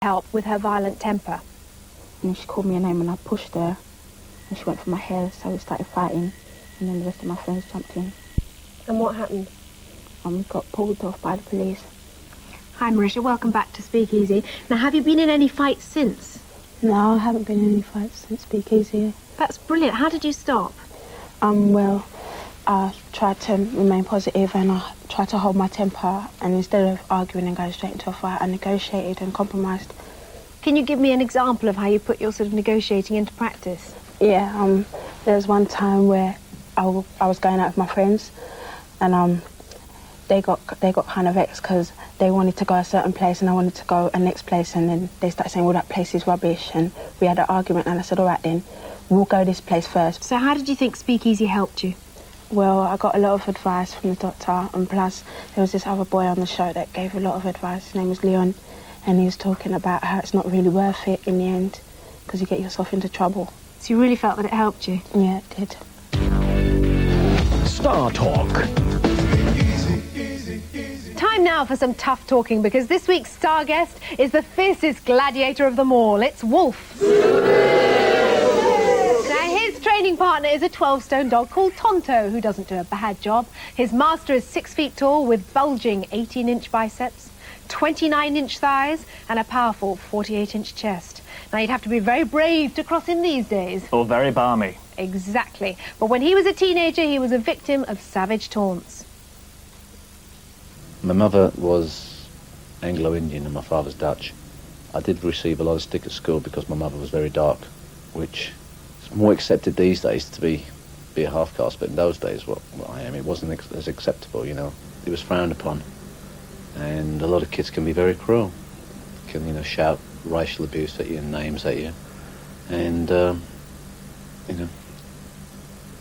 help with her violent temper. And she called me a name and I pushed her. And she went for my hair, so we started fighting. And then the rest of my friends jumped in. And what happened? We got pulled off by the police. Hi, Marisha. Welcome back to Speakeasy. Now, have you been in any fights since? No, I haven't been in any fights since Speakeasy. That's brilliant. How did you stop? Well, I tried to remain positive and I tried to hold my temper. And instead of arguing and going straight into a fight, I negotiated and compromised. Can you give me an example of how you put your sort of negotiating into practice? Yeah, there was one time where I was going out with my friends and they got kind of vexed because they wanted to go a certain place and I wanted to go a next place, and then they started saying, well, that place is rubbish, and we had an argument, and I said, all right then, we'll go this place first. So how did you think Speakeasy helped you? Well, I got a lot of advice from the doctor, and plus there was this other boy on the show that gave a lot of advice. His name was Leon, and he was talking about how it's not really worth it in the end because you get yourself into trouble. So you really felt that it helped you? Yeah, it did. Star Talk. Time now for some tough talking, because this week's star guest is the fiercest gladiator of them all. It's Wolf. Now, his training partner is a 12-stone dog called Tonto, who doesn't do a bad job. His master is 6 feet tall with bulging 18-inch biceps, 29-inch thighs and a powerful 48-inch chest. Now, you'd have to be very brave to cross him these days. Or very balmy. Exactly. But when he was a teenager, he was a victim of savage taunts. My mother was Anglo-Indian and my father's Dutch. I did receive a lot of stick at school because my mother was very dark, which is more accepted these days to be a half-caste, but in those days, what I am, it wasn't as acceptable, you know. It was frowned upon. And a lot of kids can be very cruel. Can, you know, shout racial abuse at you and names at you. And, you know,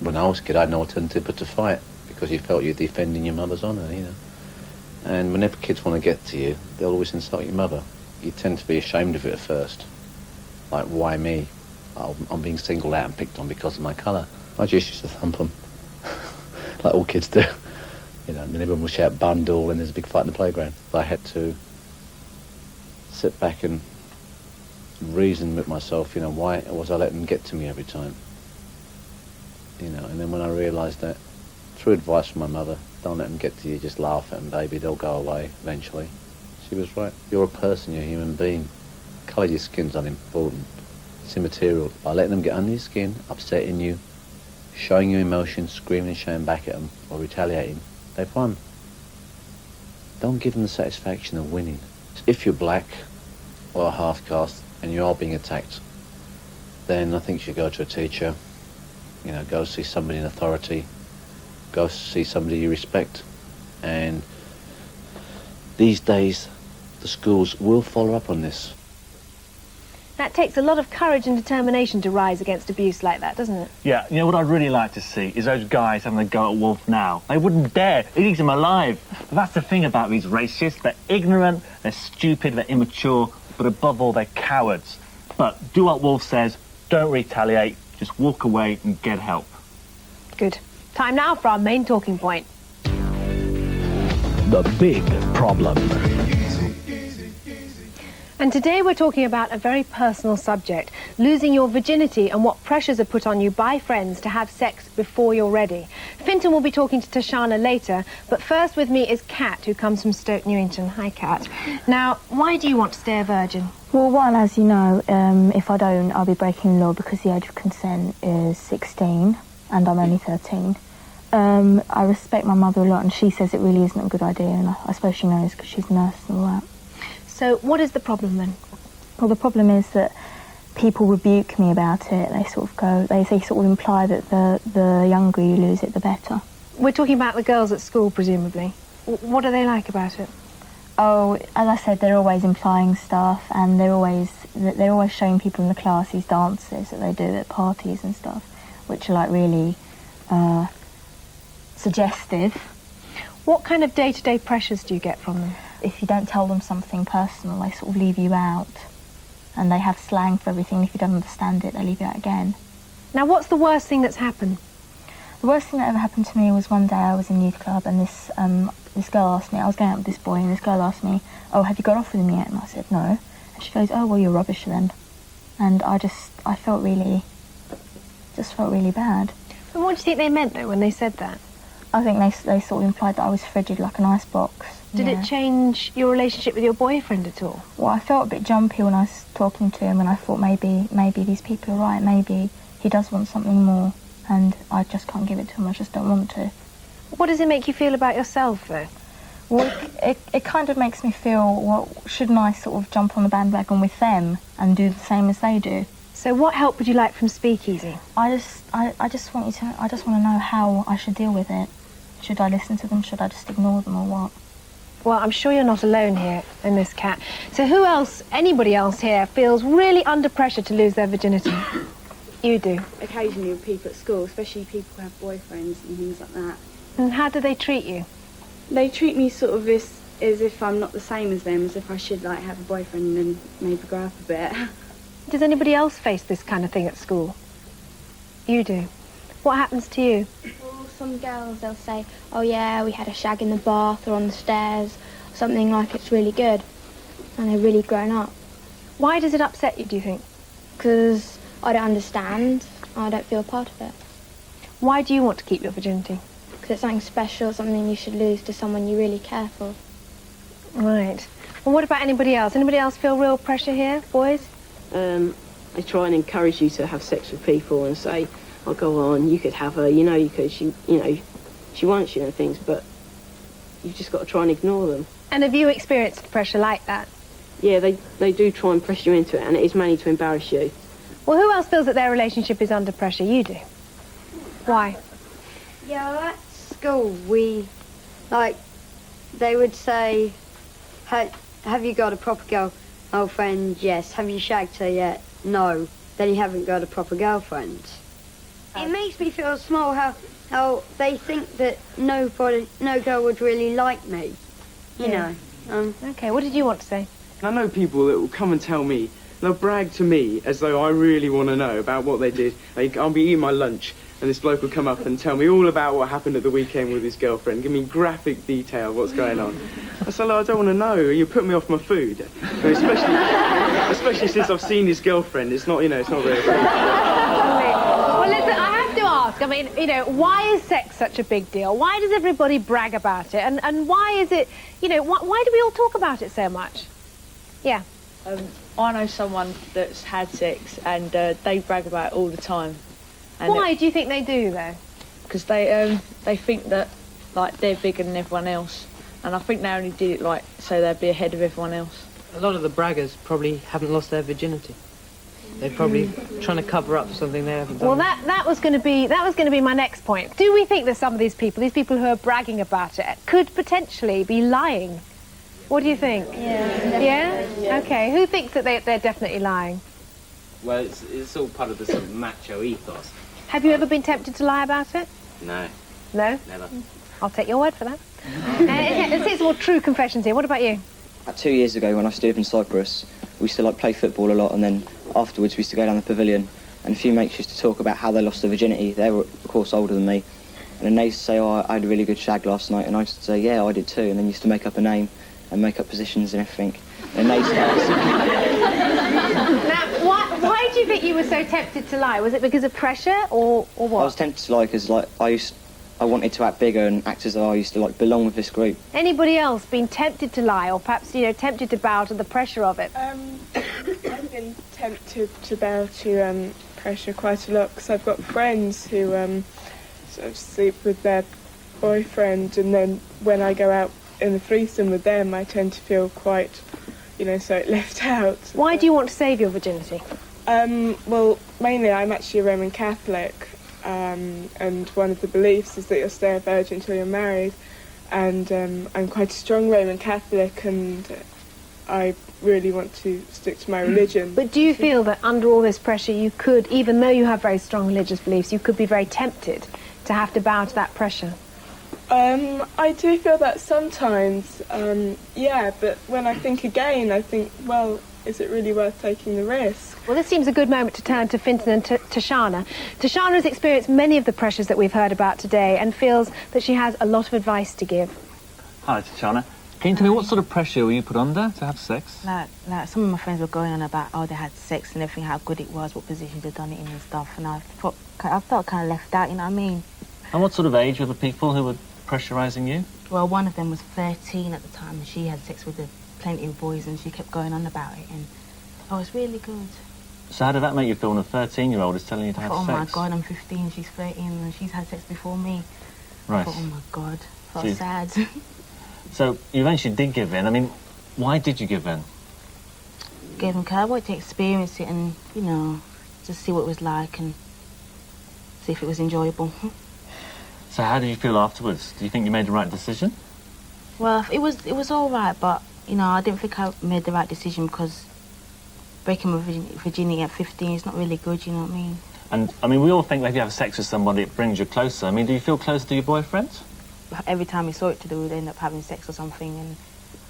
when I was a kid, I had no alternative but to fight because you felt you're defending your mother's honour, you know. And whenever kids want to get to you, they'll always insult your mother. You tend to be ashamed of it at first. Like, why me? I'm being singled out and picked on because of my colour. I just used to thump them, like all kids do. You know, and then everyone will shout bundle and there's a big fight in the playground. I had to sit back and reason with myself, you know, why was I letting them get to me every time? You know, and then when I realised that, through advice from my mother, don't let them get to you, just laugh at them, baby, they'll go away eventually. She was right. You're a person, you're a human being. Colour of your skin's unimportant. It's immaterial. By letting them get under your skin, upsetting you, showing you emotion, screaming and shouting back at them, or retaliating, they've won. Don't give them the satisfaction of winning. If you're black or a half-caste and you are being attacked, then I think you should go to a teacher, you know, go see somebody in authority, go see somebody you respect. And these days, the schools will follow up on this. That takes a lot of courage and determination to rise against abuse like that, doesn't it? Yeah, you know what I'd really like to see is those guys having a go at Wolf now. They wouldn't dare. They'd eat him alive. But that's the thing about these racists. They're ignorant, they're stupid, they're immature, but above all, they're cowards. But do what Wolf says, don't retaliate, just walk away and get help. Good. Time now for our main talking point. The big problem. And today we're talking about a very personal subject, losing your virginity and what pressures are put on you by friends to have sex before you're ready. Fintan will be talking to Tashana later, but first with me is Kat, who comes from Stoke Newington. Hi, Kat. Now, why do you want to stay a virgin? Well, one, as you know, if I don't, I'll be breaking the law because the age of consent is 16 and I'm only 13. I respect my mother a lot and she says it really isn't a good idea, and I suppose she knows because she's a nurse and all that. So what is the problem then? Well, the problem is that people rebuke me about it. They sort of imply that the younger you lose it, the better. We're talking about the girls at school, presumably. What do they like about it? Oh, as I said, they're always implying stuff, and they're always showing people in the class these dances that they do at parties and stuff, which are like really suggestive. What kind of day-to-day pressures do you get from them? If you don't tell them something personal, they sort of leave you out. And they have slang for everything. If you don't understand it, they leave you out again. Now, what's the worst thing that's happened? The worst thing that ever happened to me was one day I was in youth club and this girl asked me, I was going out with this boy, and this girl asked me, oh, have you got off with him yet? And I said, no. And She goes, oh, well, you're rubbish then. And I felt really bad. And what do you think they meant, though, when they said that? I think they sort of implied that I was frigid like an icebox. Did it change your relationship with your boyfriend at all? Well, I felt a bit jumpy when I was talking to him, and I thought maybe these people are right. Maybe he does want something more, and I just can't give it to him. I just don't want to. What does it make you feel about yourself, though? Well, it kind of makes me feel, well, shouldn't I sort of jump on the bandwagon with them and do the same as they do? So what help would you like from Speakeasy? I just want to know how I should deal with it. Should I listen to them? Should I just ignore them, or what? Well, I'm sure you're not alone here in this cat. So who else, anybody else here, feels really under pressure to lose their virginity? You do. Occasionally with people at school, especially people who have boyfriends and things like that. And how do they treat you? They treat me sort of as if I'm not the same as them, as if I should like have a boyfriend and maybe grow up a bit. Does anybody else face this kind of thing at school? You do. What happens to you? Well, some girls, they'll say, oh yeah, we had a shag in the bath or on the stairs, something like it's really good, and they're really grown up. Why does it upset you, do you think? Because I don't understand, I don't feel a part of it. Why do you want to keep your virginity? Because it's something special, something you should lose to someone you really care for. Right. Well, what about anybody else? Anybody else feel real pressure here, boys? They try and encourage you to have sex with people and say, oh, go on, you could have her, you could, she wants you and things, but you've just got to try and ignore them. And have you experienced pressure like that? Yeah, they do try and press you into it, and it is mainly to embarrass you. Well, who else feels that their relationship is under pressure? You do. Why? Yeah, well, at school, they would say, have you got a proper girlfriend? Yes. Have you shagged her yet? No. Then you haven't got a proper girlfriend. It makes me feel small how they think that no girl would really like me. You know. Okay, what did you want to say? I know people that will come and tell me, they'll brag to me as though I really want to know about what they did. Like, I'll be eating my lunch and this bloke will come up and tell me all about what happened at the weekend with his girlfriend, give me graphic detail of what's going on. I said, I don't want to know, you put me off my food. Especially since I've seen his girlfriend, it's not, it's not very good. Well, listen, I have to ask, why is sex such a big deal? Why does everybody brag about it? And why is it, why do we all talk about it so much? Yeah. I know someone that's had sex and they brag about it all the time. And why do you think they do, though? Because they think that, they're bigger than everyone else. And I think they only did it, so they'd be ahead of everyone else. A lot of the braggers probably haven't lost their virginity. They're probably trying to cover up something they haven't done. Well, that was going to be my next point. Do we think that some of these people who are bragging about it, could potentially be lying? What do you think? Yeah? Okay. Who thinks that they're definitely lying? Well, it's all part of the sort of macho ethos. Have you ever been tempted to lie about it? No. No? Never. I'll take your word for that. Let's see some more true confessions here. What about you? 2 years ago, when I stood up in Cyprus, we used to play football a lot, and then afterwards we used to go down the pavilion, and a few mates used to talk about how they lost their virginity. They were, of course, older than me, and then they used to say, oh, I had a really good shag last night, and I used to say, yeah, I did too, and then used to make up a name and make up positions and everything. And they started. Now, why do you think you were so tempted to lie? Was it because of pressure or what? I was tempted to lie because I wanted to act bigger and act as though I used to belong with this group. Anybody else been tempted to lie, or perhaps tempted to bow to the pressure of it? I've been tempted to bow to pressure quite a lot because I've got friends who sort of sleep with their boyfriend, and then when I go out in the threesome with them, I tend to feel quite, so left out. Why do you want to save your virginity? Well, mainly I'm actually a Roman Catholic. And one of the beliefs is that you'll stay a virgin until you're married, and I'm quite a strong Roman Catholic, and I really want to stick to my religion. But do you feel that under all this pressure you could, even though you have very strong religious beliefs, you could be very tempted to have to bow to that pressure? I do feel that sometimes, yeah, but when I think again, I think, well, is it really worth taking the risk? Well, this seems a good moment to turn to Fintan and Tashana. Tashana has experienced many of the pressures that we've heard about today and feels that she has a lot of advice to give. Hi, Tashana. Can you tell me what sort of pressure were you put under to have sex? Like some of my friends were going on about, oh, they had sex and everything, how good it was, what positions they'd done it in and stuff, and I felt kind of left out, you know what I mean? And what sort of age were the people who were pressurising you? Well, one of them was 13 at the time, and she had sex with plenty of boys, and she kept going on about it, and I was really good. So how did that make you feel when a 13-year-old is telling you to have sex? Oh my God, I'm 15, she's 13, and she's had sex before me. Right. I thought, oh my God, I felt sad. So you eventually did give in. I mean, why did you give in? Gave in because I wanted to experience it and, you know, just see what it was like and see if it was enjoyable. So how did you feel afterwards? Do you think you made the right decision? Well, it was all right, but, you know, I didn't think I made the right decision because breaking my virginity at 15 is not really good, you know what I mean? And, I mean, we all think that if you have sex with somebody, it brings you closer. I mean, do you feel closer to your boyfriend? Every time we saw it together, we'd end up having sex or something, and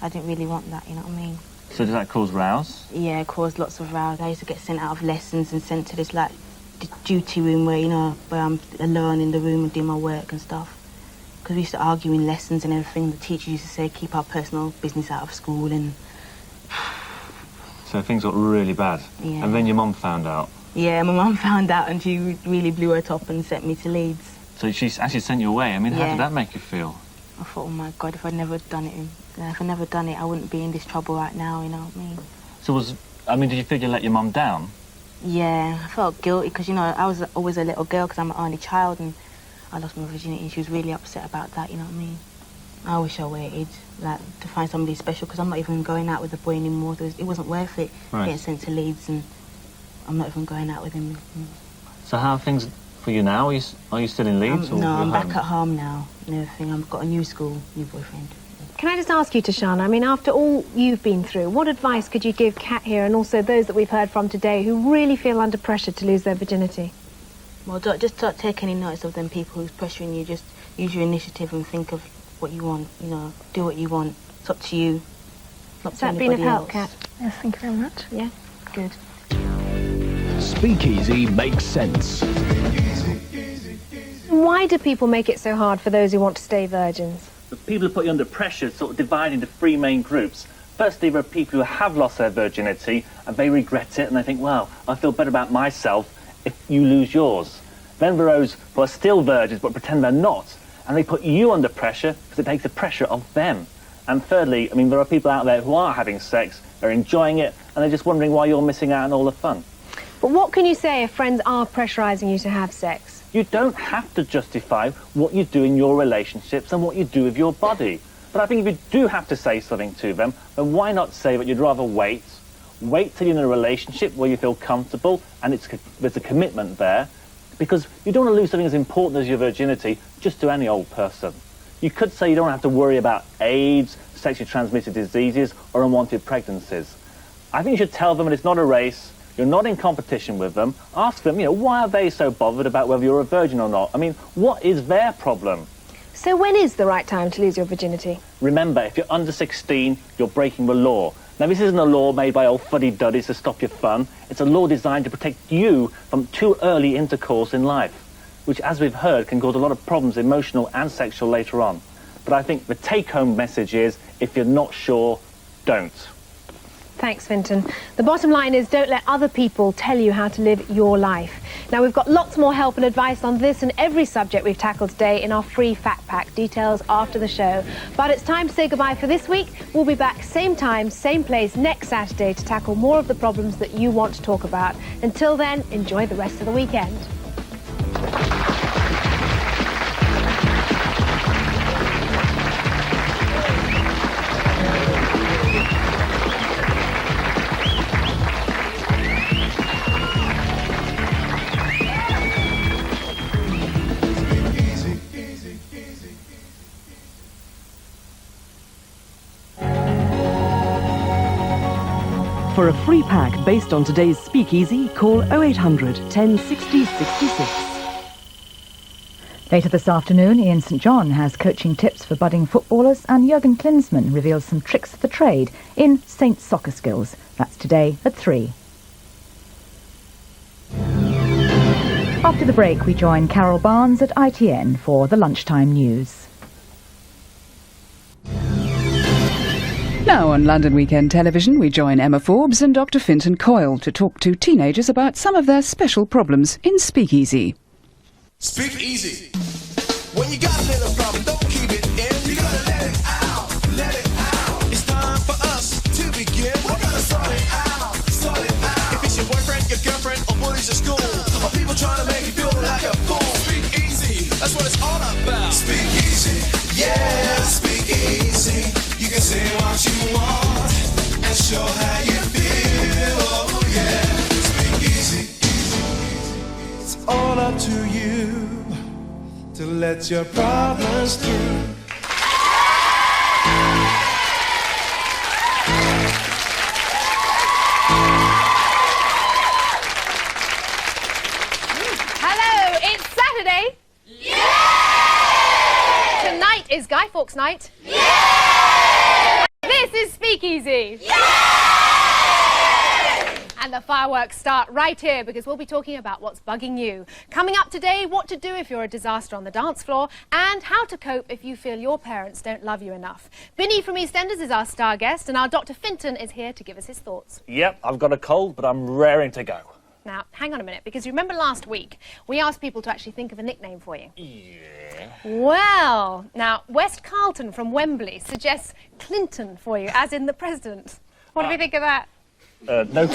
I didn't really want that, you know what I mean? So did that cause rows? Yeah, it caused lots of rows. I used to get sent out of lessons and sent to this, like, duty room where, you know, where I'm alone in the room and doing my work and stuff. Because we used to argue in lessons and everything. The teacher used to say, keep our personal business out of school, and... So things got really bad? Yeah. And then your mum found out? Yeah, my mum found out and she really blew her top and sent me to Leeds. So she actually sent you away? I mean, how did that make you feel? I thought, oh my God, if I'd never done it, I wouldn't be in this trouble right now, you know what I mean? So did you feel you let your mum down? Yeah, I felt guilty because, you know, I was always a little girl because I'm an only child and I lost my virginity and she was really upset about that, you know what I mean? I wish I waited, like, to find somebody special because I'm not even going out with the boy anymore. It wasn't worth it getting sent to Leeds and I'm not even going out with him. So how are things for you now? Are you still in Leeds? No, I'm back at home now and everything. I've got a new school, new boyfriend. Can I just ask you, Tashana, I mean, after all you've been through, what advice could you give Kat here and also those that we've heard from today who really feel under pressure to lose their virginity? Well, don't take any notice of them people who's pressuring you. Just use your initiative and think of what you want, you know, do what you want. It's up to you. Not Has that been of help, Kat? Yes, thank you very much. Yeah, good. Speakeasy makes sense. Why do people make it so hard for those who want to stay virgins? The people who put you under pressure sort of divide into three main groups. Firstly, there are people who have lost their virginity and they regret it and they think, wow, I feel better about myself if you lose yours. Then there are those who are still virgins but pretend they're not, and they put you under pressure because it takes the pressure off them. And thirdly, I mean, there are people out there who are having sex, they're enjoying it, and they're just wondering why you're missing out on all the fun. But what can you say if friends are pressurising you to have sex? You don't have to justify what you do in your relationships and what you do with your body. But I think if you do have to say something to them, then why not say that you'd rather wait till you're in a relationship where you feel comfortable and there's a commitment there, because you don't want to lose something as important as your virginity just to any old person. You could say you don't have to worry about AIDS, sexually transmitted diseases, or unwanted pregnancies. I think you should tell them that it's not a race, you're not in competition with them. Ask them, you know, why are they so bothered about whether you're a virgin or not? I mean, what is their problem? So when is the right time to lose your virginity? Remember, if you're under 16, you're breaking the law. Now, this isn't a law made by old fuddy-duddies to stop your fun. It's a law designed to protect you from too early intercourse in life, which, as we've heard, can cause a lot of problems, emotional and sexual, later on. But I think the take-home message is, if you're not sure, don't. Thanks, Finton. The bottom line is, don't let other people tell you how to live your life. Now, we've got lots more help and advice on this and every subject we've tackled today in our free fact pack. Details after the show. But it's time to say goodbye for this week. We'll be back same time, same place next Saturday to tackle more of the problems that you want to talk about. Until then, enjoy the rest of the weekend. For a free pack based on today's speakeasy, call 0800 1060 66. Later this afternoon, Ian St John has coaching tips for budding footballers, and Jurgen Klinsmann reveals some tricks of the trade in Saints Soccer Skills. That's today at 3. After the break, we join Carol Barnes at ITN for the lunchtime news. Now on London Weekend Television, we join Emma Forbes and Dr. Fintan Coyle to talk to teenagers about some of their special problems in Speakeasy. Speak easy. When you got a little problem, don't keep it in. You gotta let it out, let it out. It's time for us to begin. We're gonna sort it out, sort it out. If it's your boyfriend, your girlfriend, or bullies at school, or people trying to make you feel like a fool. Speak easy, that's what it's all about. Speak easy, yeah, speak easy. You can say what you want and show how you feel. Oh yeah, speak easy. It's all up to you to let your problems through. Hello, it's Saturday. Tonight is Guy Fawkes night. This is Speakeasy. And the fireworks start right here because we'll be talking about what's bugging you. Coming up today, what to do if you're a disaster on the dance floor and how to cope if you feel your parents don't love you enough. Binny from EastEnders is our star guest and our Dr. Fintan is here to give us his thoughts. Yep, I've got a cold, but I'm raring to go. Now, hang on a minute, because you remember last week we asked people to actually think of a nickname for you. Yeah. Well, now, West Carlton from Wembley suggests Clinton for you, as in the president. What do you think of that? No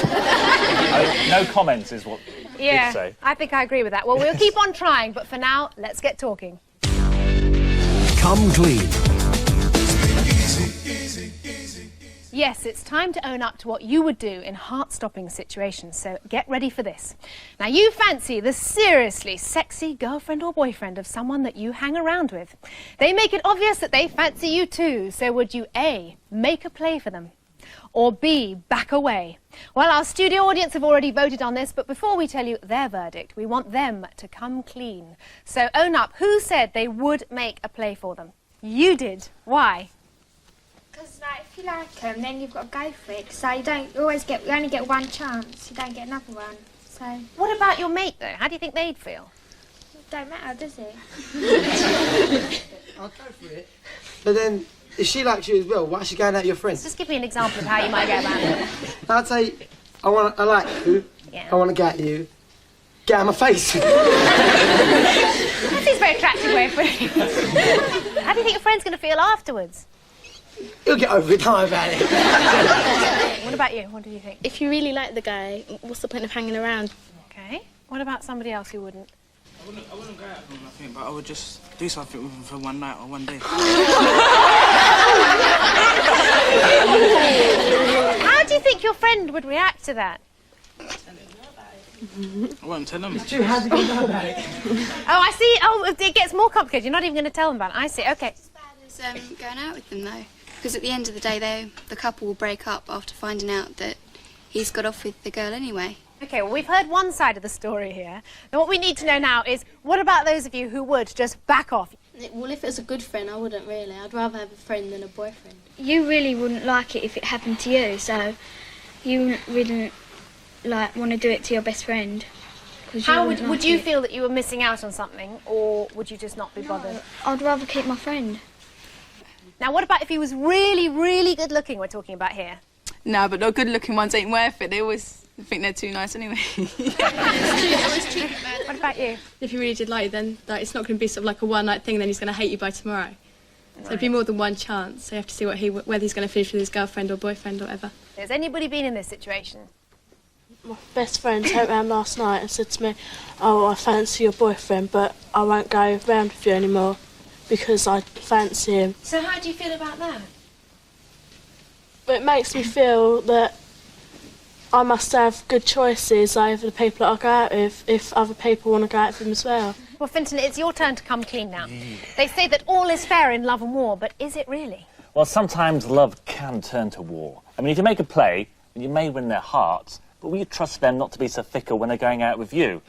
comments is what Yeah, you'd say. I think I agree with that. Well, we'll keep on trying, but for now, let's get talking. Come clean. Yes, it's time to own up to what you would do in heart-stopping situations, so get ready for this. Now, you fancy the seriously sexy girlfriend or boyfriend of someone that you hang around with. They make it obvious that they fancy you too, so would you A, make a play for them, or B, back away? Well, our studio audience have already voted on this, but before we tell you their verdict, we want them to come clean. So own up, who said they would make a play for them? You did. Why? Because like, if you like them, then you've got to go for it. So you only get one chance. You don't get another one. So what about your mate though? How do you think they'd feel? It don't matter, does it? I'll go for it. But then, if she likes you as well, why is she going out with your friends? Just give me an example of how you might go about it. I'd say, I like you. Yeah. I want to get at you. Get out of my face. That seems a very attractive way of putting it. How do you think your friend's going to feel afterwards? You'll get over it, don't worry about it. What about you? What do you think? If you really like the guy, what's the point of hanging around? Okay. What about somebody else who wouldn't? I wouldn't go out with him, I think, but I would just do something with him for one night or one day. How do you think your friend would react to that? I won't tell him. It's true, how's he going to know about it? Oh, I see. Oh, it gets more complicated. You're not even going to tell them about it. I see. Okay. It's going out with them, though. Because at the end of the day, the couple will break up after finding out that he's got off with the girl anyway. Okay, well, we've heard one side of the story here. And what we need to know now is, what about those of you who would just back off? Well, if it was a good friend, I wouldn't really. I'd rather have a friend than a boyfriend. You really wouldn't like it if it happened to you, so you wouldn't want to do it to your best friend. How would you feel that you were missing out on something, or would you just not be bothered? I'd rather keep my friend. Now, what about if he was really, really good looking, we're talking about here? No, but the good looking ones ain't worth it. They always think they're too nice anyway. What about you? If you really did like you, then it's not going to be sort of like a one-night thing, then he's going to hate you by tomorrow. So it'd be more than one chance. So you have to see whether he's going to finish with his girlfriend or boyfriend or whatever. Has anybody been in this situation? My best friend came round last night and said to me, "Oh, I fancy your boyfriend, but I won't go round with you anymore because I fancy him." So how do you feel about that? It makes me feel that I must have good choices over the people that I go out with if other people want to go out with him as well. Well, Fintan, it's your turn to come clean now. They say that all is fair in love and war, but is it really? Well, sometimes love can turn to war. I mean, if you make a play, you may win their hearts, but will you trust them not to be so fickle when they're going out with you?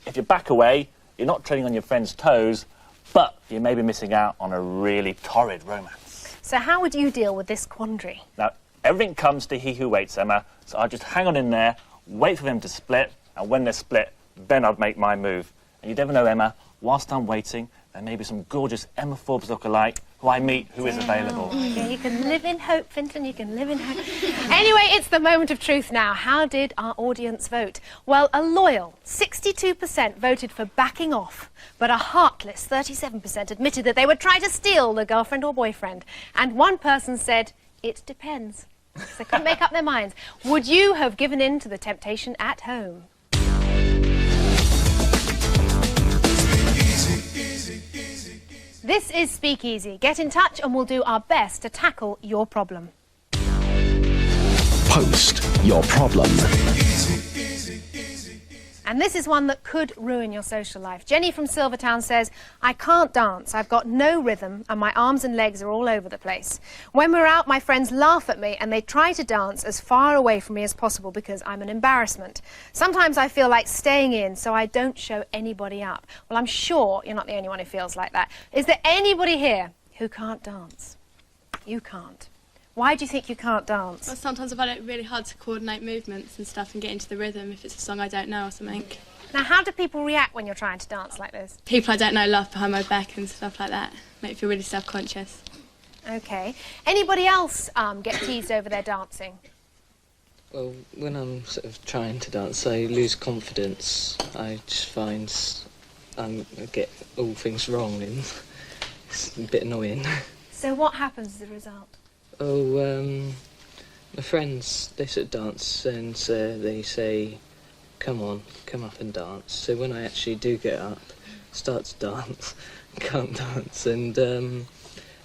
If you back away, you're not treading on your friend's toes, but you may be missing out on a really torrid romance. So how would you deal with this quandary? Now, everything comes to he who waits, Emma, so I'll just hang on in there, wait for them to split, and when they're split, then I'd make my move. And you never know, Emma, whilst I'm waiting, there may be some gorgeous Emma Forbes lookalike who I meet who is available. Yeah, you can live in hope, Finton, you can live in hope. Anyway, it's the moment of truth now. How did our audience vote? Well, a loyal 62% voted for backing off, but a heartless 37% admitted that they would try to steal the girlfriend or boyfriend. And one person said, it depends. They couldn't make up their minds. Would you have given in to the temptation at home? This is Speakeasy. Get in touch and we'll do our best to tackle your problem. Post your problem. And this is one that could ruin your social life. Jenny from Silvertown says, I can't dance, I've got no rhythm and my arms and legs are all over the place. When we're out, my friends laugh at me and they try to dance as far away from me as possible because I'm an embarrassment. Sometimes I feel like staying in so I don't show anybody up. Well, I'm sure you're not the only one who feels like that. Is there anybody here who can't dance? You can't. Why do you think you can't dance? Well, sometimes I find it really hard to coordinate movements and stuff and get into the rhythm if it's a song I don't know or something. Now, how do people react when you're trying to dance like this? People I don't know laugh behind my back and stuff like that. Make me feel really self-conscious. OK. Anybody else get teased over their dancing? Well, when I'm sort of trying to dance, I lose confidence. I just find I get all things wrong and it's a bit annoying. So what happens as a result? Oh, my friends, they sort of dance and they say, come on, come up and dance. So when I actually do get up, start to dance, can't dance, and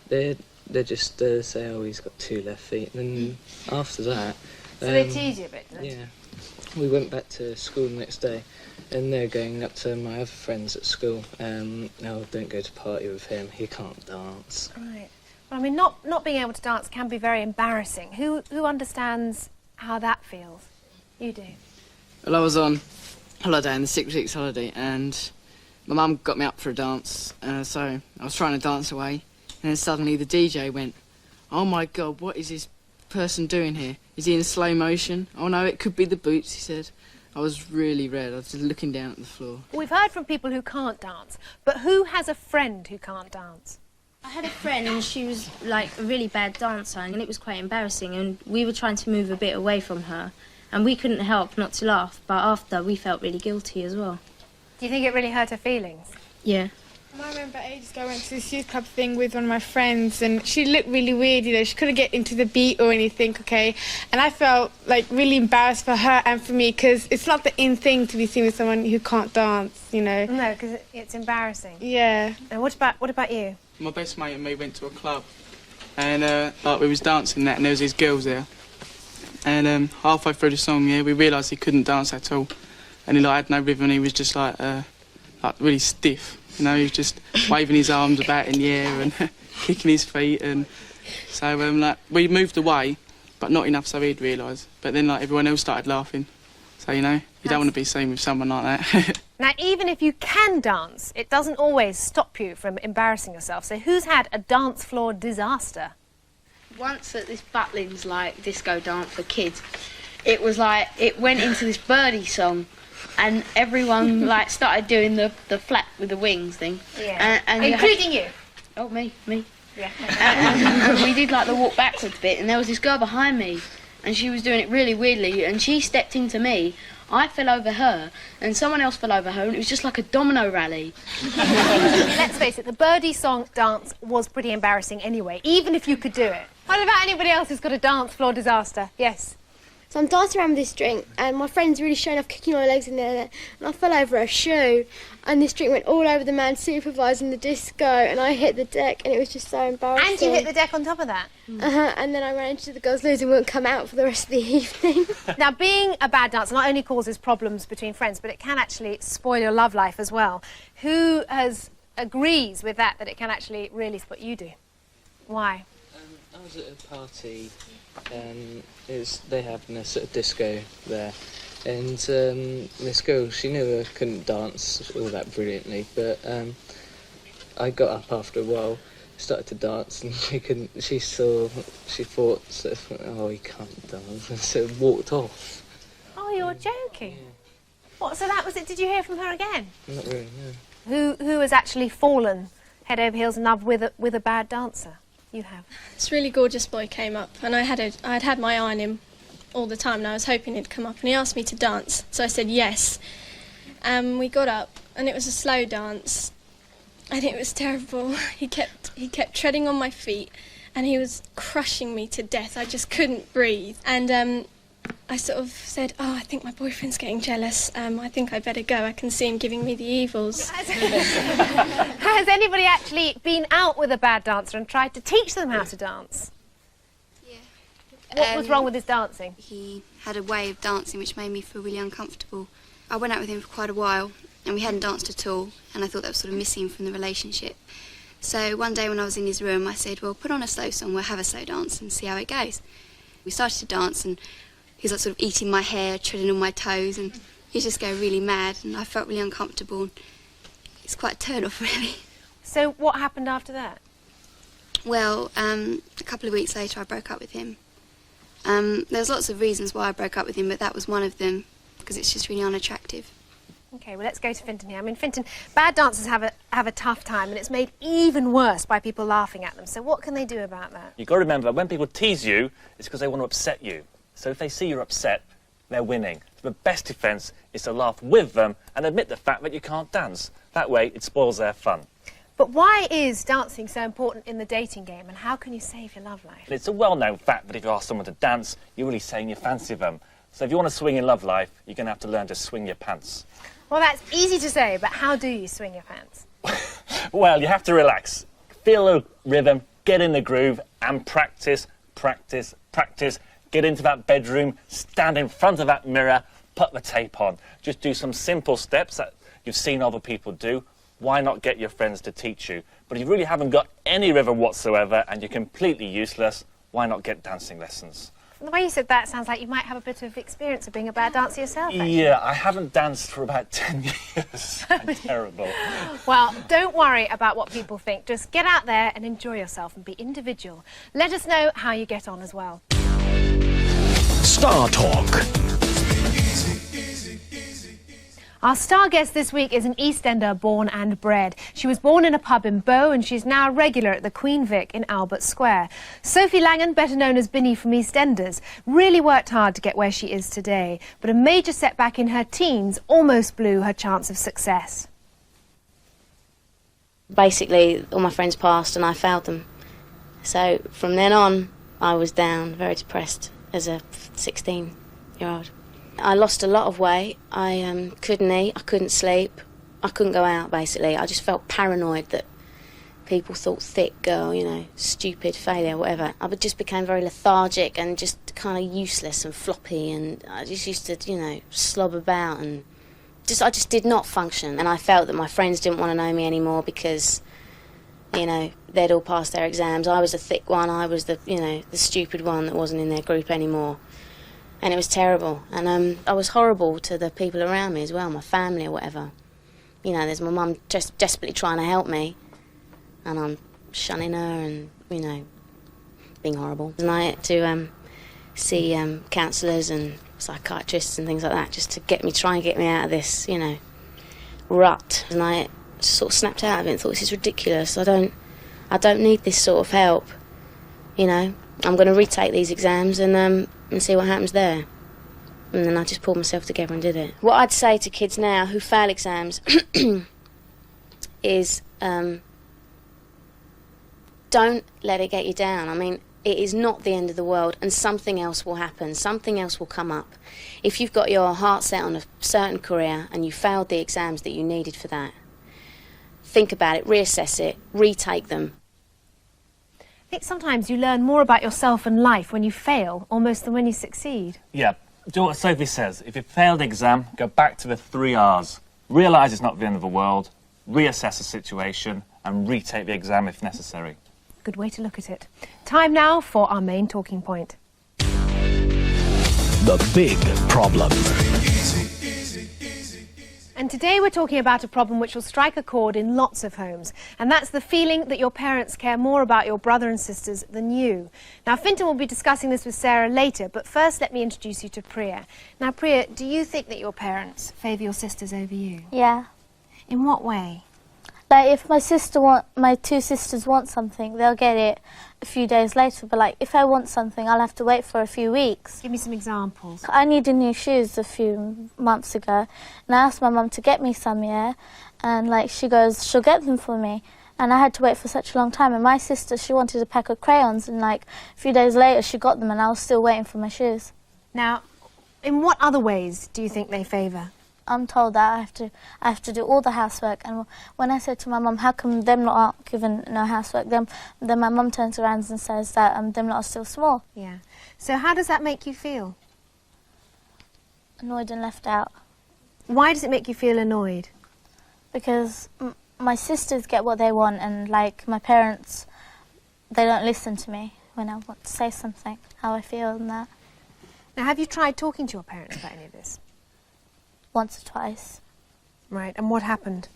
they just say, oh, he's got 2 left feet. And then after that... So they tease you a bit, don't they? Yeah. We went back to school the next day and they're going up to my other friends at school, oh, don't go to party with him, he can't dance. Right. Well, I mean, not being able to dance can be very embarrassing. Who understands how that feels? You do. Well, I was on holiday, in the 6 weeks holiday, and my mum got me up for a dance, so I was trying to dance away, and then suddenly the DJ went, oh my God, what is this person doing here? Is he in slow motion? Oh no, it could be the boots, he said. I was really red, I was just looking down at the floor. We've heard from people who can't dance, but who has a friend who can't dance? I had a friend and she was like a really bad dancer and it was quite embarrassing and we were trying to move a bit away from her and we couldn't help not to laugh, but after we felt really guilty as well. Do you think it really hurt her feelings? Yeah. I remember ages ago I went to this youth club thing with one of my friends and she looked really weird, you know, she couldn't get into the beat or anything, okay? And I felt like really embarrassed for her and for me because it's not the in thing to be seen with someone who can't dance, you know? No, because it's embarrassing. Yeah. And what about you? My best mate and me went to a club and like we was dancing that and there was these girls there and halfway through the song, yeah, we realised he couldn't dance at all and he like had no rhythm, he was just like really stiff. You know, he was just waving his arms about in the air and kicking his feet, and so like we moved away, but not enough so he'd realise. But then like everyone else started laughing, so you know you don't want to be seen with someone like that. Now, even if you can dance, it doesn't always stop you from embarrassing yourself. So, who's had a dance floor disaster? Once at this Butlins like disco dance for kids, it was like it went into this birdie song. And everyone like started doing the flap with the wings thing. Yeah. And including you? Oh, me. Yeah. And we did like the walk backwards bit, and there was this girl behind me, and she was doing it really weirdly, and she stepped into me. I fell over her, and someone else fell over her, and it was just like a domino rally. Let's face it, the birdie song dance was pretty embarrassing anyway, even if you could do it. What about anybody else who's got a dance floor disaster? Yes. So I'm dancing around with this drink and my friend's really showing off, kicking my legs in there, and I fell over a shoe and this drink went all over the man supervising the disco and I hit the deck and it was just so embarrassing. And you hit the deck on top of that? And then I ran into the girls' loos and wouldn't come out for the rest of the evening. Now, being a bad dancer not only causes problems between friends, but it can actually spoil your love life as well. Who agrees with that it can actually really spoil? You do. Why? I was at a party. They have a sort of disco there, and this girl, she knew I couldn't dance all that brilliantly, but I got up after a while, started to dance, and she thought sort of, oh, he can't dance, and sort of walked off. Oh, you're joking? Yeah. What, so that was it? Did you hear from her again? Not really, no. Who has actually fallen head over heels in love with a bad dancer? You have. This really gorgeous boy came up, and I'd had my eye on him all the time, and I was hoping he'd come up, and he asked me to dance, so I said yes. We got up, and it was a slow dance, and it was terrible. He kept treading on my feet, and he was crushing me to death. I just couldn't breathe, and I sort of said, "Oh, I think my boyfriend's getting jealous. I think I better go. I can see him giving me the evils." Has anybody actually been out with a bad dancer and tried to teach them how to dance? Yeah. What was wrong with his dancing? He had a way of dancing which made me feel really uncomfortable. I went out with him for quite a while, and we hadn't danced at all, and I thought that was sort of missing from the relationship. So one day when I was in his room, I said, "Well, put on a slow song, we'll have a slow dance and see how it goes." We started to dance, and he was like sort of eating my hair, treading on my toes, and he just go really mad, and I felt really uncomfortable. It's quite a turn-off, really. So what happened after that? Well, a couple of weeks later I broke up with him. There's lots of reasons why I broke up with him, but that was one of them, because it's just really unattractive. Okay, well, let's go to Fintan here. I mean, Fintan, bad dancers have a tough time, and it's made even worse by people laughing at them. So what can they do about that? You've got to remember, when people tease you, it's because they want to upset you. So if they see you're upset, they're winning. So the best defence is to laugh with them and admit the fact that you can't dance. That way, it spoils their fun. But why is dancing so important in the dating game, and how can you save your love life? It's a well-known fact that if you ask someone to dance, you're really saying you fancy them. So if you want to swing in love life, you're going to have to learn to swing your pants. Well, that's easy to say, but how do you swing your pants? Well, you have to relax. Feel the rhythm, get in the groove, and practice, practice, practice. Get into that bedroom, stand in front of that mirror, put the tape on. Just do some simple steps that you've seen other people do. Why not get your friends to teach you? But if you really haven't got any rhythm whatsoever and you're completely useless, why not get dancing lessons? The way you said that sounds like you might have a bit of experience of being a bad dancer yourself, actually. Yeah, I haven't danced for about 10 years. I'm terrible. Well, don't worry about what people think. Just get out there and enjoy yourself and be individual. Let us know how you get on as well. Star Talk. Our star guest this week is an East Ender born and bred. She was born in a pub in Bow, and she's now a regular at the Queen Vic in Albert Square. Sophie Langan, better known as Binny from EastEnders, really worked hard to get where she is today, but a major setback in her teens almost blew her chance of success. Basically, all my friends passed and I failed them. So from then on, I was down, very depressed as a 16-year-old. I lost a lot of weight. I couldn't eat, I couldn't sleep, I couldn't go out, basically. I just felt paranoid that people thought thick girl, you know, stupid, failure, whatever. I just became very lethargic and just kind of useless and floppy, and I just used to, you know, slob about, and I just did not function. And I felt that my friends didn't want to know me anymore because, you know, they'd all passed their exams. I was the thick one, I was the, you know, the stupid one that wasn't in their group anymore. And it was terrible, and I was horrible to the people around me as well, my family or whatever. You know, there's my mum just desperately trying to help me, and I'm shunning her and, you know, being horrible. And I had to see counsellors and psychiatrists and things like that just to try and get me out of this, you know, rut. And I sort of snapped out of it and thought, this is ridiculous. I don't need this sort of help, you know. I'm going to retake these exams and see what happens there. And then I just pulled myself together and did it. What I'd say to kids now who fail exams is don't let it get you down. I mean, it is not the end of the world, and something else will happen. Something else will come up. If you've got your heart set on a certain career and you failed the exams that you needed for that, think about it, reassess it, retake them. I think sometimes you learn more about yourself and life when you fail almost than when you succeed. Yeah, do what Sophie says. If you failed the exam, go back to the 3 R's. Realise it's not the end of the world, reassess the situation, and retake the exam if necessary. Good way to look at it. Time now for our main talking point. The big problem. And today we're talking about a problem which will strike a chord in lots of homes, and that's the feeling that your parents care more about your brother and sisters than you. Now, Fintan will be discussing this with Sarah later, but first let me introduce you to Priya. Now, Priya, do you think that your parents favour your sisters over you? Yeah. In what way? Like, if my two sisters want something, they'll get it a few days later. But, like, if I want something, I'll have to wait for a few weeks. Give me some examples. I needed new shoes a few months ago, and I asked my mum to get me some, yeah? And, like, she goes, she'll get them for me. And I had to wait for such a long time. And my sister, she wanted a pack of crayons, and, like, a few days later, she got them, and I was still waiting for my shoes. Now, in what other ways do you think they favour? I'm told that I have to do all the housework, and when I said to my mum, how come them lot aren't given no housework, then my mum turns around and says that them lot are still small. Yeah. So how does that make you feel? Annoyed and left out. Why does it make you feel annoyed? Because my sisters get what they want, and, like, my parents, they don't listen to me when I want to say something, how I feel and that. Now, have you tried talking to your parents about any of this? Once or twice. Right, and what happened?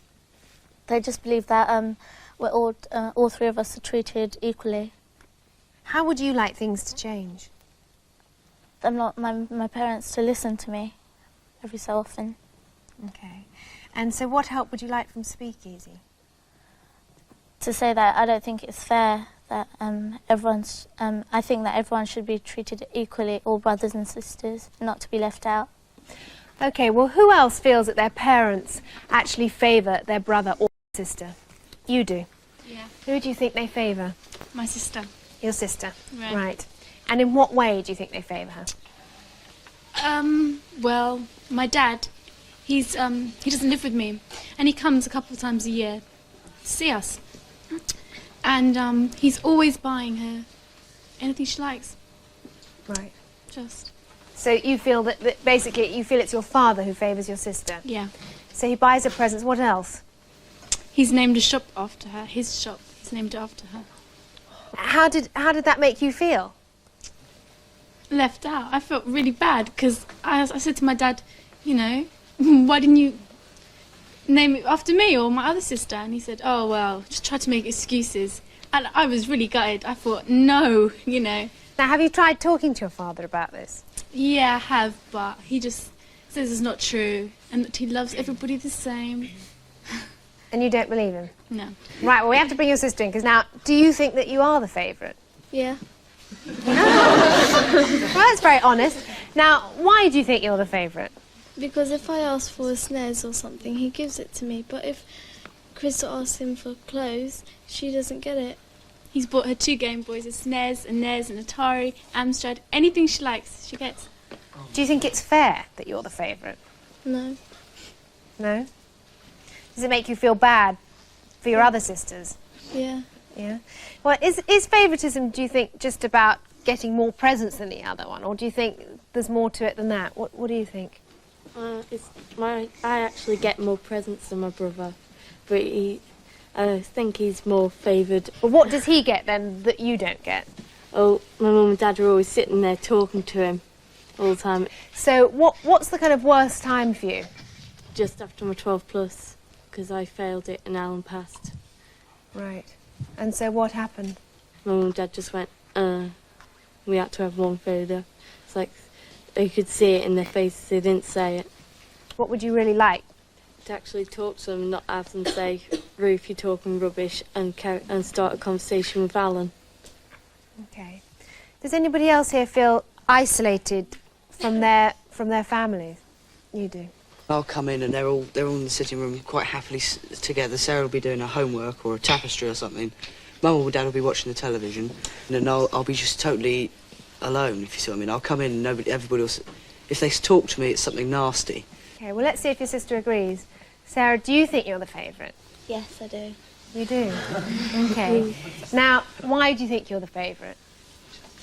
They just believe that we're all three of us are treated equally. How would you like things to change? My parents to listen to me every so often. Okay. And so what help would you like from Speakeasy? To say that I don't think it's fair that I think that everyone should be treated equally, all brothers and sisters, not to be left out. Okay, well, who else feels that their parents actually favour their brother or sister? You do. Yeah. Who do you think they favour? My sister. Your sister. Right. And in what way do you think they favour her? Well, my dad, he doesn't live with me, and he comes a couple of times a year to see us. And he's always buying her anything she likes. Right. Just. So you feel that basically you feel it's your father who favours your sister? Yeah. So he buys her presents. What else? He's named a shop after her. His shop. He's named it after her. How did that make you feel? Left out. I felt really bad because I said to my dad, you know, why didn't you name it after me or my other sister? And he said, oh, well, just try to make excuses. And I was really gutted. I thought, no, you know. Now, have you tried talking to your father about this? Yeah, I have, but he just says it's not true and that he loves everybody the same. And you don't believe him? No. Right, well, we have to bring your sister in, because now, do you think that you are the favourite? Yeah. Well, that's very honest. Now, why do you think you're the favourite? Because if I ask for a SNES or something, he gives it to me. But if Crystal asks him for clothes, she doesn't get it. He's bought her 2 Game Boys, a SNES, a NES, an Atari, Amstrad, anything she likes, she gets. Do you think it's fair that you're the favourite? No. No? Does it make you feel bad for your other sisters? Yeah. Yeah? Well, is favouritism, do you think, just about getting more presents than the other one, or do you think there's more to it than that? What do you think? I actually get more presents than my brother, but I think he's more favoured. But what does he get then that you don't get? Oh, my mum and dad are always sitting there talking to him all the time. So what's the kind of worst time for you? Just after my 12 plus, because I failed it and Alan passed. Right. And so what happened? My mum and dad just went, we had to have one failure. It's like they could see it in their faces, they didn't say it. What would you really like? To actually talk to them, not have them say, Ruth, you're talking rubbish, and start a conversation with Alan. Okay. Does anybody else here feel isolated from their families? You do. I'll come in and they're all in the sitting room quite happily together. Sarah will be doing her homework or a tapestry or something. Mum or Dad will be watching the television, and then I'll be just totally alone, if you see what I mean. I'll come in and everybody else. If they talk to me, it's something nasty. Okay, well, let's see if your sister agrees. Sarah, do you think you're the favourite? Yes, I do. You do? Okay. Now, why do you think you're the favourite?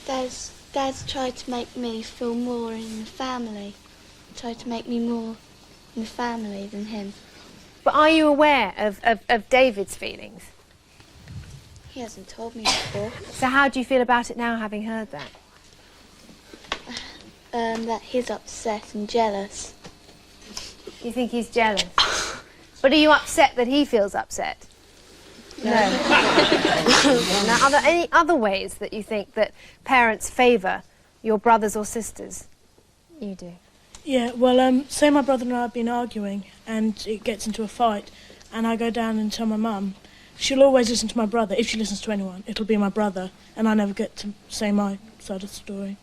Dad's tried to make me feel more in the family. Tried to make me more in the family than him. But are you aware of David's feelings? He hasn't told me before. So how do you feel about it now, having heard that? That he's upset and jealous. You think he's jealous? But are you upset that he feels upset? No. Now, are there any other ways that you think that parents favour your brothers or sisters? You do. Yeah, well, say my brother and I have been arguing and it gets into a fight, and I go down and tell my mum, she'll always listen to my brother. If she listens to anyone, it'll be my brother, and I never get to say my side of the story.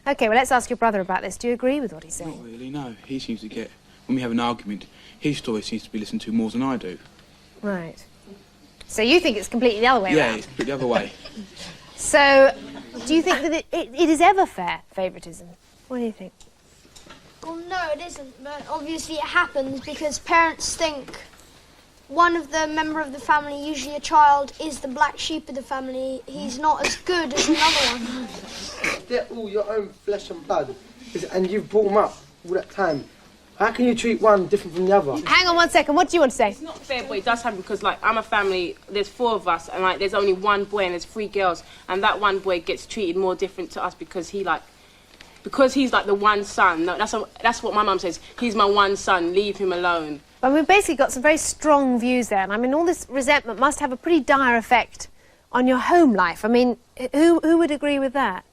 OK, well, let's ask your brother about this. Do you agree with what he's saying? Not really, no. He seems to get... When we have an argument, his story seems to be listened to more than I do. Right. So you think it's completely the other way Yeah, around? it's completely the other way. So, do you think that it is ever fair, favouritism? What do you think? Well, no, it isn't, but obviously it happens because parents think one of the member of the family, usually a child, is the black sheep of the family. He's not as good as another one. They're all your own flesh and blood, and you've brought them up all that time. How can you treat one different from the other? Hang on 1 second, what do you want to say? It's not fair, but it does happen because, like, I'm a family, there's 4 of us, and, like, there's only 1 boy and there's 3 girls, and that 1 boy gets treated more different to us because he's, like, the one son. No, that's what my mum says. He's my one son, leave him alone. Well, we've basically got some very strong views there, and I mean, all this resentment must have a pretty dire effect on your home life. I mean, who would agree with that?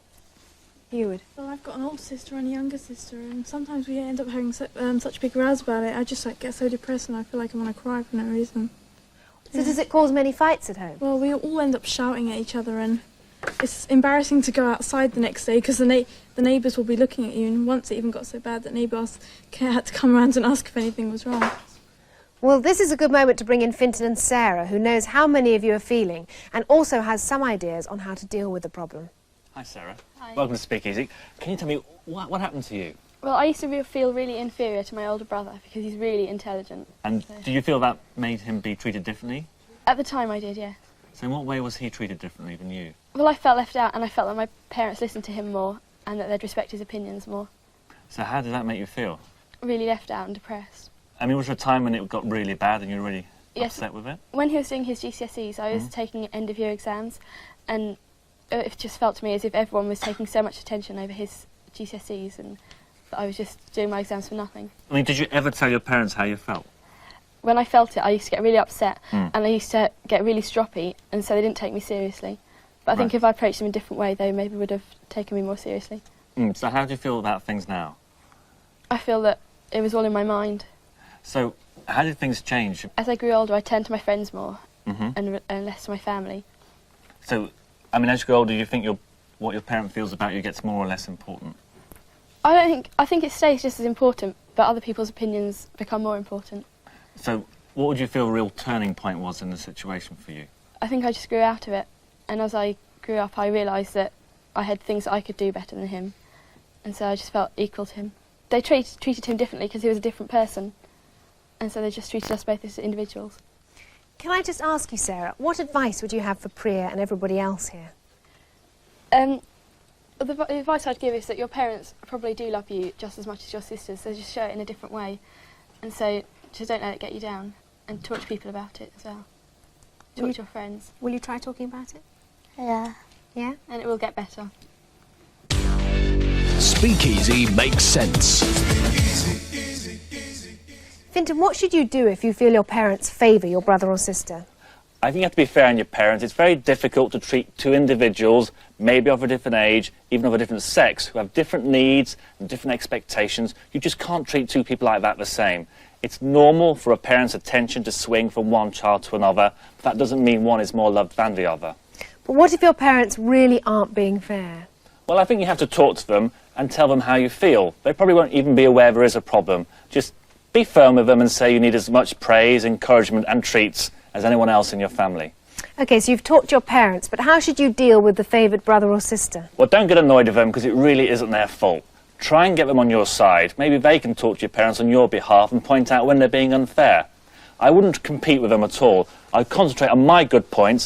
You would. Well, I've got an older sister and a younger sister, and sometimes we end up having such big rows about it. I just get so depressed, and I feel like I want to cry for no reason. So does it cause many fights at home? Well, we all end up shouting at each other, and it's embarrassing to go outside the next day because the neighbours will be looking at you. And once it even got so bad that neighbours had to come around and ask if anything was wrong. Well, this is a good moment to bring in Fintan and Sarah, who knows how many of you are feeling and also has some ideas on how to deal with the problem. Hi, Sarah. Hi. Welcome to Speakeasy. Can you tell me what happened to you? Well, I used to feel really inferior to my older brother because he's really intelligent. And do you feel that made him be treated differently? At the time I did, yeah. So in what way was he treated differently than you? Well, I felt left out and I felt that my parents listened to him more and that they'd respect his opinions more. So how did that make you feel? Really left out and depressed. I mean, was there a time when it got really bad and you were really upset with it? When he was doing his GCSEs, I was taking end-of-year exams, and it just felt to me as if everyone was taking so much attention over his GCSEs and that I was just doing my exams for nothing. I mean, did you ever tell your parents how you felt? When I felt it, I used to get really upset and I used to get really stroppy, and so they didn't take me seriously. But I think if I approached them in a different way, they maybe would have taken me more seriously. So how do you feel about things now? I feel that it was all in my mind. So how did things change? As I grew older, I turned to my friends more and less to my family. So, I mean, as you grow older, do you think what your parent feels about you gets more or less important? I think it stays just as important, but other people's opinions become more important. So what would you feel a real turning point was in the situation for you? I think I just grew out of it, and as I grew up I realised that I had things that I could do better than him, and so I just felt equal to him. They treated him differently because he was a different person, and so they just treated us both as individuals. Can I just ask you, Sarah, what advice would you have for Priya and everybody else here? The advice I'd give is that your parents probably do love you just as much as your sisters, so just show it in a different way, and so just don't let it get you down, and talk to people about it as well. Talk to your friends. Will you try talking about it? Yeah. Yeah? And it will get better. Speakeasy makes sense. Fintan, what should you do if you feel your parents favour your brother or sister? I think you have to be fair on your parents. It's very difficult to treat 2 individuals, maybe of a different age, even of a different sex, who have different needs and different expectations. You just can't treat 2 people like that the same. It's normal for a parent's attention to swing from one child to another, but that doesn't mean one is more loved than the other. But what if your parents really aren't being fair? Well, I think you have to talk to them and tell them how you feel. They probably won't even be aware there is a problem. Just be firm with them and say you need as much praise, encouragement and treats as anyone else in your family. OK, so you've talked to your parents, but how should you deal with the favoured brother or sister? Well, don't get annoyed with them because it really isn't their fault. Try and get them on your side. Maybe they can talk to your parents on your behalf and point out when they're being unfair. I wouldn't compete with them at all. I'd concentrate on my good points